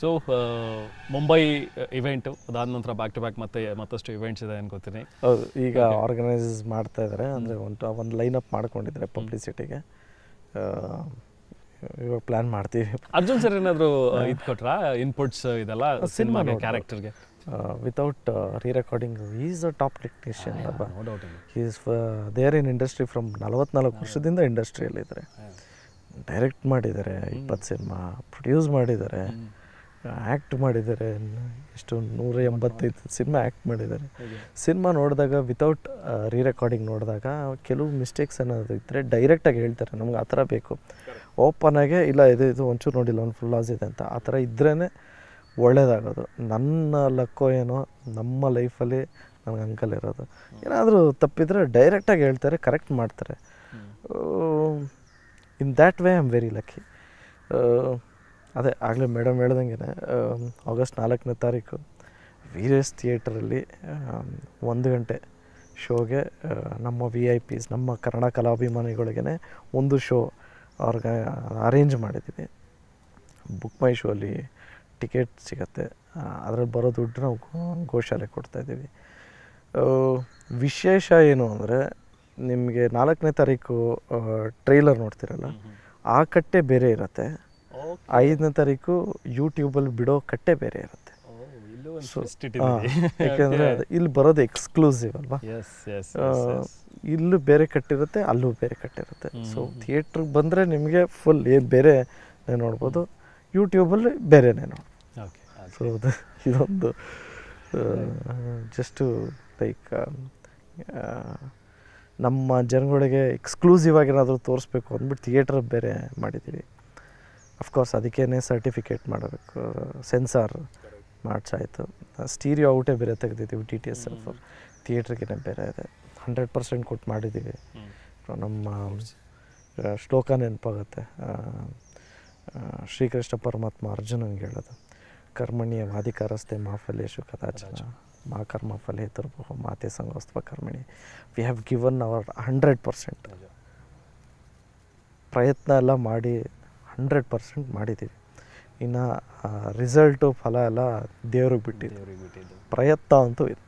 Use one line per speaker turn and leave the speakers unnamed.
So Mumbai event ಅದಾದ ನಂತರ back to back ಮತ್ತಷ್ಟು ಇವೆಂಟ್ಸ್ ಇದೆ ಅನ್ಕೋತೀನಿ.
ಹೌದು, ಈಗ ಆರ್ಗನೈಸ್ ಮಾಡ್ತಾ ಇದ್ದಾರೆ. ಅಂದರೆ ಒಂದು ಲೈನಪ್ ಮಾಡ್ಕೊಂಡಿದ್ದಾರೆ ಪಬ್ಲಿಸಿಟಿಗೆ. ಇವಾಗ ಪ್ಲ್ಯಾನ್ ಮಾಡ್ತೀವಿ.
ಅರ್ಜುನ್ ಸರ್ ಏನಾದರೂ ಇದು ಕೊಟ್ರಾ ಇನ್ಪುಟ್ಸ್ ಇದೆಲ್ಲ ಸಿನಿಮಾಗೆ ಕ್ಯಾರೆಕ್ಟರ್ಗೆ?
Without rerecording is a top technician. Is there in industry from 44 ವರ್ಷದಿಂದ ಇಂಡಸ್ಟ್ರಿಯಲ್ಲಿದ್ದಾರೆ. ಡೈರೆಕ್ಟ್ ಮಾಡಿದ್ದಾರೆ 20 ಸಿನಿಮಾ, ಪ್ರೊಡ್ಯೂಸ್ ಮಾಡಿದ್ದಾರೆ, ಆ್ಯಕ್ಟ್ ಮಾಡಿದ್ದಾರೆ. ಎಷ್ಟು 185 ಸಿನಿಮಾ ಆ್ಯಕ್ಟ್ ಮಾಡಿದ್ದಾರೆ. ಸಿನಿಮಾ ನೋಡಿದಾಗ ವಿತೌಟ್ ರೀರೆಕಾರ್ಡಿಂಗ್ ನೋಡಿದಾಗ ಕೆಲವು ಮಿಸ್ಟೇಕ್ಸ್ ಏನಾದರೂ ಇದ್ದರೆ ಡೈರೆಕ್ಟಾಗಿ ಹೇಳ್ತಾರೆ, ನಮ್ಗೆ ಆ ಥರ ಬೇಕು. ಓಪನಾಗೆ ಇಲ್ಲ ಇದು ಒಂಚೂರು ನೋಡಿಲ್ಲ, ಒಂದು ಫುಲ್ ಲಾಸ್ ಇದೆ ಅಂತ ಆ ಥರ ಇದ್ರೇ ಒಳ್ಳೆಯದಾಗೋದು. ನನ್ನ ಲಕ್ಕೋ ಏನೋ ನಮ್ಮ ಲೈಫಲ್ಲಿ ನನಗೆ ಅಂಕಲ್ ಇರೋದು. ಏನಾದರೂ ತಪ್ಪಿದರೆ ಡೈರೆಕ್ಟಾಗಿ ಹೇಳ್ತಾರೆ, ಕರೆಕ್ಟ್ ಮಾಡ್ತಾರೆ. In that way I am very lucky. ಅದೇ ಆಗಲೇ ಮೇಡಮ್ ಹೇಳ್ದಂಗೆ ಆಗಸ್ಟ್ 4ನೇ ತಾರೀಕು ವೀರೇಶ್ ಥಿಯೇಟರಲ್ಲಿ 1 ಗಂಟೆ ಶೋಗೆ ನಮ್ಮ VIP ನಮ್ಮ ಕನ್ನಡ ಕಲಾಭಿಮಾನಿಗಳಿಗೇ ಒಂದು ಶೋ ಅವ್ರಿಗೆ ಅರೇಂಜ್ ಮಾಡಿದ್ದೀವಿ. ಬುಕ್ ಮೈ ಶೋ ಅಲ್ಲಿ ಟಿಕೆಟ್ ಸಿಗುತ್ತೆ. ಅದರಲ್ಲಿ ಬರೋ ದುಡ್ಡು ನಾವು ಗೋಶಾಲೆ ಕೊಡ್ತಾಯಿದ್ದೀವಿ. ವಿಶೇಷ ಏನು ಅಂದರೆ ನಿಮಗೆ 4ನೇ ತಾರೀಕು ಟ್ರೈಲರ್ ನೋಡ್ತಿರಲ್ಲ, ಆ ಕಟ್ಟೆ ಬೇರೆ ಇರುತ್ತೆ. 5ನೇ ತಾರೀಕು ಯೂಟ್ಯೂಬಲ್ಲಿ ಬಿಡೋ ಕಟ್ಟೆ ಬೇರೆ ಇರುತ್ತೆ. ಯಾಕೆಂದರೆ ಇಲ್ಲಿ ಬರೋದು ಎಕ್ಸ್ಕ್ಲೂಸಿವ್ ಅಲ್ವಾ. ಇಲ್ಲೂ ಬೇರೆ ಕಟ್ಟಿರುತ್ತೆ, ಅಲ್ಲೂ ಬೇರೆ ಕಟ್ಟಿರುತ್ತೆ. ಸೊ ಥಿಯೇಟ್ರಿಗೆ ಬಂದರೆ ನಿಮಗೆ ಫುಲ್ ಏನು ಬೇರೆ ನೋಡ್ಬೋದು, ಯೂಟ್ಯೂಬಲ್ಲಿ ಬೇರೆನೇ ನೋಡ್ಬೋದು. ಸೊ ಇದೊಂದು ಜಸ್ಟು ಲೈಕ್ ನಮ್ಮ ಜನಗಳಿಗೆ ಎಕ್ಸ್ಕ್ಲೂಸಿವ್ ಆಗಿ ಏನಾದರೂ ತೋರಿಸ್ಬೇಕು ಅಂದ್ಬಿಟ್ಟು ಥಿಯೇಟ್ರ್ ಬೇರೆ ಮಾಡಿದ್ದೀವಿ. ಅಫ್ಕೋರ್ಸ್ ಅದಕ್ಕೇ ಸರ್ಟಿಫಿಕೇಟ್ ಮಾಡಬೇಕು, ಸೆನ್ಸಾರ್ ಮಾಡಿಸಾಯಿತು. ಸ್ಟೀರಿಯೋ ಔಟೇ ಬೇರೆ ತೆಗೆದಿದ್ದೀವಿ, TTS ಥಿಯೇಟ್ರಿಗೇ ಬೇರೆ ಇದೆ. 100% ಕೊಟ್ಟು ಮಾಡಿದ್ದೀವಿ. ನಮ್ಮ ಶ್ಲೋಕ ನೆನಪಾಗುತ್ತೆ, ಶ್ರೀಕೃಷ್ಣ ಪರಮಾತ್ಮ ಅರ್ಜುನಂಗೆ ಹೇಳೋದು, ಕರ್ಮಣ್ಯ ವಾಧಿಕಾರಸ್ತೆ ಮಾಫಲೇಶು ಕದಾಚನ ಮಾ ಕರ್ಮ ಫಲೇ ತುರ್ಭೋ ಮಾತೆ ಸಂಗೋಸ್ತ್ವ ಕರ್ಮಣಿ. We have given our 100%. ಪ್ರಯತ್ನ ಎಲ್ಲ ಮಾಡಿ 100% ಮಾಡಿದ್ದೀವಿ. ಇನ್ನು ರಿಸಲ್ಟು ಫಲ ಎಲ್ಲ ದೇವ್ರಿಗೆ ಬಿಟ್ಟಿದ್ದು, ಪ್ರಯತ್ನ ಅಂತೂ ಇದೆ.